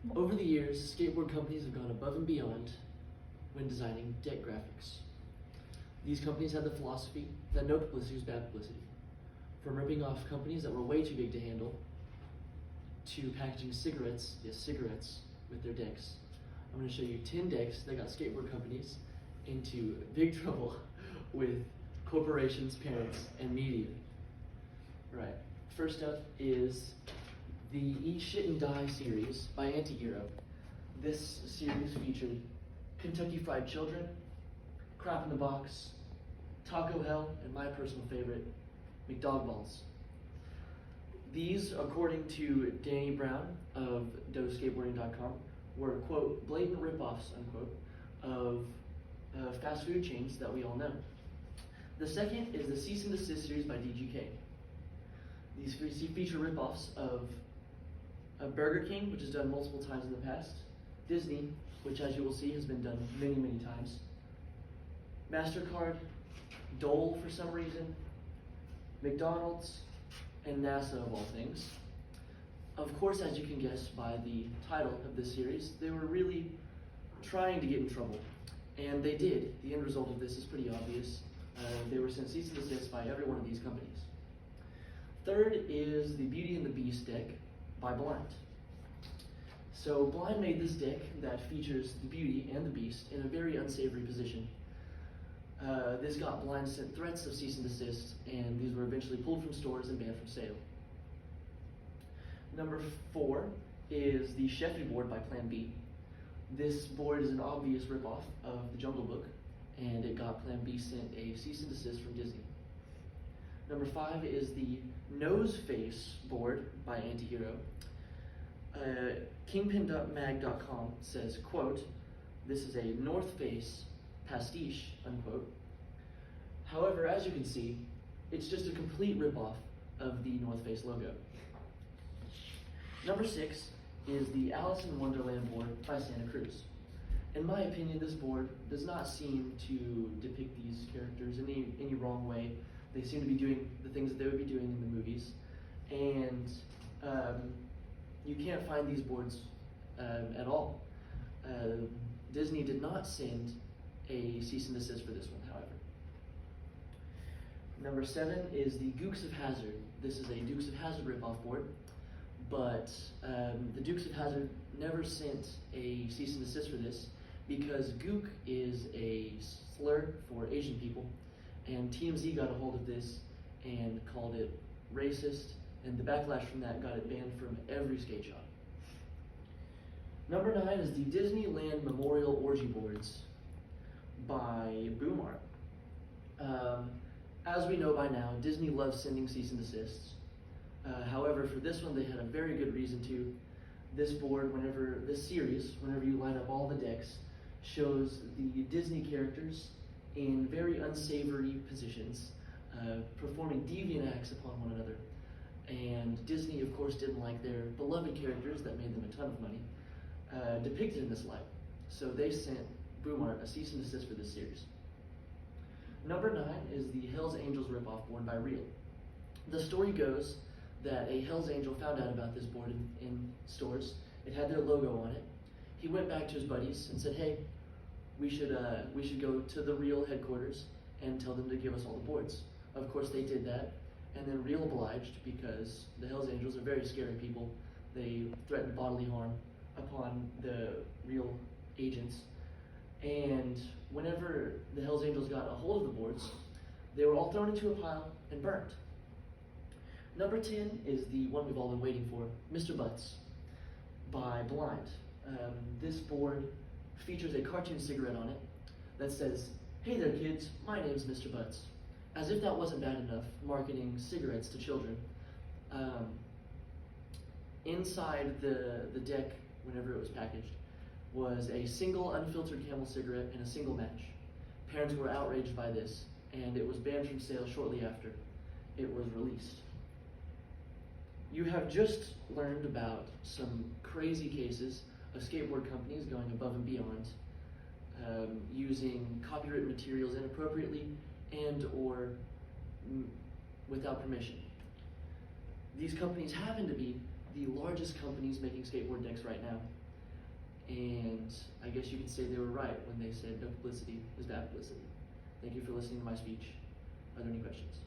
Over the years, skateboard companies have gone above and beyond when designing deck graphics. These companies had the philosophy that no publicity was bad publicity. From ripping off companies that were way too big to handle, to packaging cigarettes, yes, cigarettes, with their decks. I'm going to show you 10 decks that got skateboard companies into big trouble with corporations, parents, and media. Right, first up is the Eat, Shit, and Die series by Anti-Hero. This series featured Kentucky Fried Children, Crap in the Box, Taco Hell, and my personal favorite, McDogballs. These, according to Danny Brown of doskateboarding.com, were, quote, blatant ripoffs, unquote, of fast food chains that we all know. The second is the Cease and Desist series by DGK. These feature ripoffs of Burger King, which is done multiple times in the past, Disney, which as you will see has been done many, many times, MasterCard, Dole for some reason, McDonald's, and NASA of all things. Of course, as you can guess by the title of this series, they were really trying to get in trouble, and they did. The end result of this is pretty obvious. They were sent cease and desist by every one of these companies. Third is the Beauty and the Beast deck by Blind. So Blind made this deck that features the Beauty and the Beast in a very unsavory position. This got Blind sent threats of cease and desist, and these were eventually pulled from stores and banned from sale. Number 4 is the Sheffy board by Plan B. This board is an obvious ripoff of the Jungle Book, and it got Plan B sent a cease and desist from Disney. Number 5 is the Nose Face board by Anti-Hero. Kingpin.mag.com says, quote, "This is a North Face pastiche," unquote. However, as you can see, it's just a complete ripoff of the North Face logo. Number 6 is the Alice in Wonderland board by Santa Cruz. In my opinion, this board does not seem to depict these characters in any wrong way. They seem to be doing the things that they would be doing in the movies, and you can't find these boards at all. Disney did not send a cease and desist for this one, however. Number 7 is the Dukes of Hazzard. This is a Dukes of Hazzard ripoff board, but the Dukes of Hazzard never sent a cease and desist for this because gook is a slur for Asian people, and TMZ got a hold of this and called it racist, and the backlash from that got it banned from every skate shop. Number 9 is the Disneyland Memorial Orgy Boards by Boom Art. As we know by now, Disney loves sending cease and desists. However, for this one, they had a very good reason to. This board, this series, whenever you line up all the decks, shows the Disney characters in very unsavory positions, performing deviant acts upon one another. And Disney, of course, didn't like their beloved characters that made them a ton of money depicted in this light. So they sent Boom Art a cease and desist for this series. Number 9 is the Hells Angels ripoff board by Reel. The story goes that a Hells Angel found out about this board in stores. It had their logo on it. He went back to his buddies and said, "Hey, we should go to the Reel headquarters and tell them to give us all the boards." Of course, they did that, and then Reel obliged because the Hells Angels are very scary people. They threaten bodily harm upon the Reel agents. And whenever the Hells Angels got a hold of the boards, they were all thrown into a pile and burnt. Number 10 is the one we've all been waiting for, Mr. Butts by Blind. This board features a cartoon cigarette on it that says, "Hey there kids, my name's Mr. Butts." As if that wasn't bad enough, marketing cigarettes to children. Inside the deck, whenever it was packaged, was a single unfiltered Camel cigarette and a single match. Parents were outraged by this, and it was banned from sale shortly after it was released. You have just learned about some crazy cases of skateboard companies going above and beyond, using copyright materials inappropriately and or without permission. These companies happen to be the largest companies making skateboard decks right now. And I guess you could say they were right when they said no publicity is bad publicity. Thank you for listening to my speech. Are there any questions?